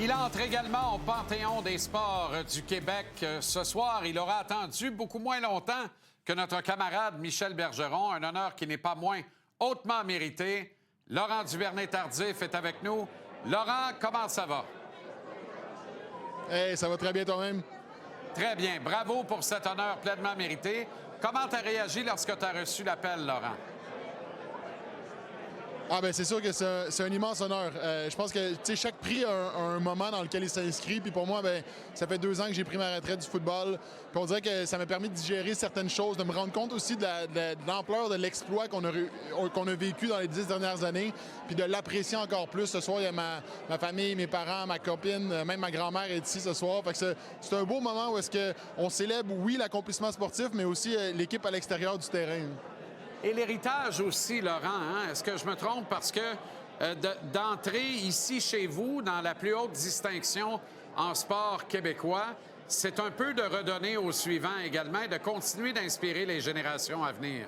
Il entre également au Panthéon des sports du Québec. Ce soir, il aura attendu beaucoup moins longtemps que notre camarade Michel Bergeron, un honneur qui n'est pas moins hautement mérité. Laurent Duvernay-Tardif est avec nous. Laurent, comment ça va? Hey, ça va très bien toi-même. Très bien. Bravo pour cet honneur pleinement mérité. Comment tu as réagi lorsque tu as reçu l'appel, Laurent? Ah ben c'est sûr que c'est un immense honneur. Je pense que chaque prix a un moment dans lequel il s'inscrit. Puis pour moi, ben ça fait 2 ans que j'ai pris ma retraite du football. Puis on dirait que ça m'a permis de digérer certaines choses, de me rendre compte aussi de l'ampleur de l'exploit qu'on a vécu dans les 10 dernières années, puis de l'apprécier encore plus. Ce soir, il y a ma famille, mes parents, ma copine, même ma grand-mère est ici ce soir. Fait que c'est un beau moment où est-ce qu'on célèbre, oui, l'accomplissement sportif, mais aussi l'équipe à l'extérieur du terrain. Et l'héritage aussi, Laurent, hein? Est-ce que je me trompe? Parce que d'entrer ici chez vous, dans la plus haute distinction en sport québécois, c'est un peu de redonner aux suivants également et de continuer d'inspirer les générations à venir.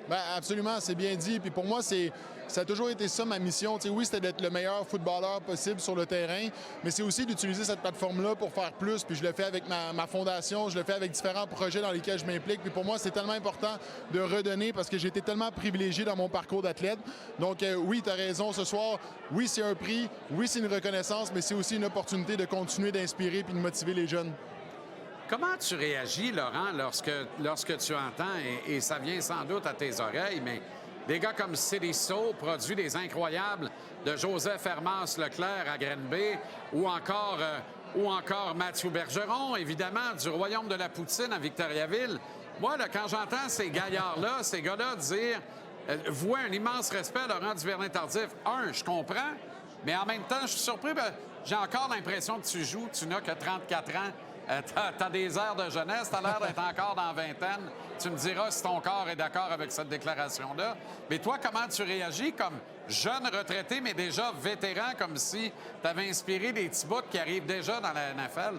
Bien, absolument, c'est bien dit. Puis pour moi, ça a toujours été ça ma mission. Oui, c'était d'être le meilleur footballeur possible sur le terrain, mais c'est aussi d'utiliser cette plateforme-là pour faire plus. Puis je le fais avec ma fondation, je le fais avec différents projets dans lesquels je m'implique. Puis pour moi, c'est tellement important de redonner parce que j'ai été tellement privilégié dans mon parcours d'athlète. Donc oui, tu as raison ce soir. Oui, c'est un prix. Oui, c'est une reconnaissance, mais c'est aussi une opportunité de continuer d'inspirer puis de motiver les jeunes. Comment tu réagis, Laurent, lorsque tu entends, et ça vient sans doute à tes oreilles, mais des gars comme City So, produit des incroyables de Joseph Hermas Leclerc à Granby, ou encore Mathieu Bergeron, évidemment, du Royaume de la Poutine à Victoriaville. Moi, là, quand j'entends ces gaillards-là, ces gars-là dire vouer un immense respect à Laurent Duvernay-Tardif, je comprends, mais en même temps, je suis surpris, j'ai encore l'impression que tu joues, tu n'as que 34 ans. T'as des airs de jeunesse, t'as l'air d'être encore dans la vingtaine. Tu me diras si ton corps est d'accord avec cette déclaration-là. Mais toi, comment tu réagis comme jeune retraité, mais déjà vétéran, comme si t'avais inspiré des petits bouts qui arrivent déjà dans la NFL?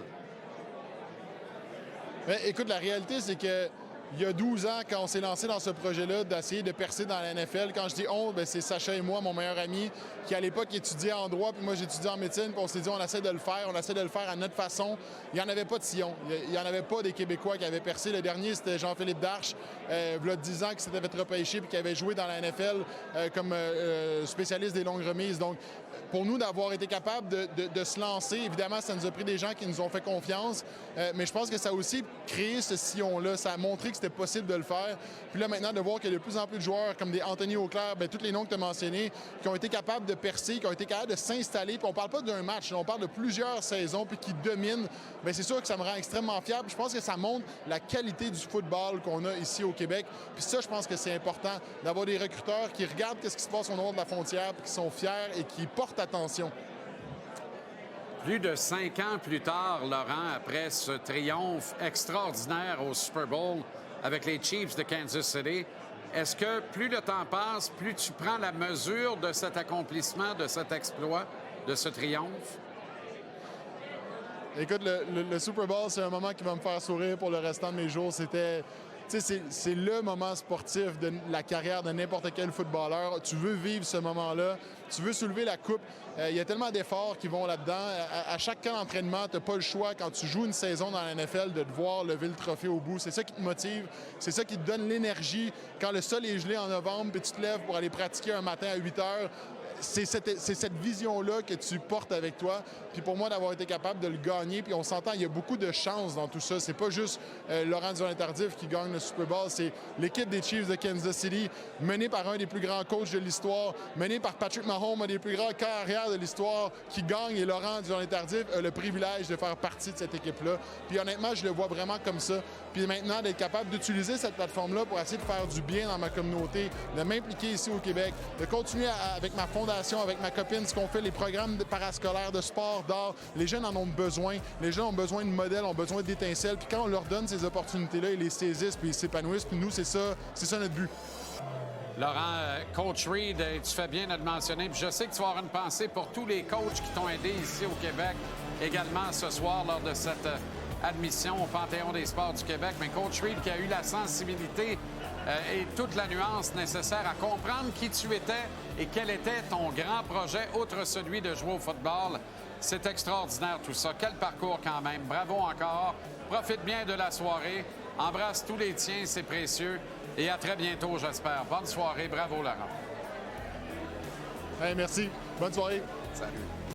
Bien, écoute, la réalité, c'est que il y a 12 ans, quand on s'est lancé dans ce projet-là d'essayer de percer dans la NFL, quand je dis on, bien, c'est Sacha et moi, mon meilleur ami, qui à l'époque étudiait en droit, puis moi j'étudiais en médecine, puis on s'est dit on essaie de le faire à notre façon. Il n'y en avait pas de sillon. Il n'y en avait pas des Québécois qui avaient percé. Le dernier, c'était Jean-Philippe Darche, il y a 10 ans, qui s'était fait repêcher puis qui avait joué dans la NFL comme spécialiste des longues remises. Donc, pour nous, d'avoir été capable de se lancer, évidemment, ça nous a pris des gens qui nous ont fait confiance, mais je pense que ça a aussi créé ce sillon-là. Ça a montré que c'était possible de le faire. Puis là, maintenant, de voir qu'il y a de plus en plus de joueurs comme des Anthony Auclair, bien, tous les noms que tu as mentionnés, qui ont été capables de percer, qui ont été capables de s'installer. Puis on parle pas d'un match, on parle de plusieurs saisons, puis qui dominent. Bien, c'est sûr que ça me rend extrêmement fier. Puis je pense que ça montre la qualité du football qu'on a ici au Québec. Puis ça, je pense que c'est important d'avoir des recruteurs qui regardent ce qui se passe au nord de la frontière, puis qui sont fiers et qui portent attention. Plus de 5 ans plus tard, Laurent, après ce triomphe extraordinaire au Super Bowl avec les Chiefs de Kansas City, est-ce que plus le temps passe, plus tu prends la mesure de cet accomplissement, de cet exploit, de ce triomphe? Écoute, le Super Bowl, c'est un moment qui va me faire sourire pour le restant de mes jours. C'est le moment sportif de la carrière de n'importe quel footballeur. Tu veux vivre ce moment-là. Tu veux soulever la coupe. Il y a tellement d'efforts qui vont là-dedans. À chaque camp d'entraînement, tu n'as pas le choix, quand tu joues une saison dans la NFL, de te voir lever le trophée au bout. C'est ça qui te motive. C'est ça qui te donne l'énergie. Quand le sol est gelé en novembre, puis tu te lèves pour aller pratiquer un matin à 8 heures, c'est cette vision-là que tu portes avec toi. Puis pour moi, d'avoir été capable de le gagner, puis on s'entend, il y a beaucoup de chance dans tout ça. C'est pas juste Laurent Duvernay-Tardif qui gagne le Super Bowl, c'est l'équipe des Chiefs de Kansas City, menée par un des plus grands coachs de l'histoire, menée par Patrick Mahomes, un des plus grands carrières de l'histoire, qui gagne, et Laurent Duvernay-Tardif a le privilège de faire partie de cette équipe-là. Puis honnêtement, je le vois vraiment comme ça. Puis maintenant, d'être capable d'utiliser cette plateforme-là pour essayer de faire du bien dans ma communauté, de m'impliquer ici au Québec, de continuer avec ma fondation, avec ma copine, ce qu'on fait, les programmes parascolaires de sport, d'art. Les jeunes en ont besoin. Les jeunes ont besoin de modèles, ont besoin d'étincelles. Puis quand on leur donne ces opportunités-là, ils les saisissent, puis ils s'épanouissent. Puis nous, c'est ça notre but. Laurent, Coach Reid, tu fais bien de le mentionner. Puis je sais que tu vas avoir une pensée pour tous les coachs qui t'ont aidé ici au Québec, également ce soir lors de cette admission au Panthéon des sports du Québec. Mais Coach Reid qui a eu la sensibilité et toute la nuance nécessaire à comprendre qui tu étais et quel était ton grand projet, outre celui de jouer au football. C'est extraordinaire tout ça. Quel parcours quand même. Bravo encore. Profite bien de la soirée. Embrasse tous les tiens, c'est précieux. Et à très bientôt, j'espère. Bonne soirée. Bravo, Laurent. Hey, merci. Bonne soirée. Salut.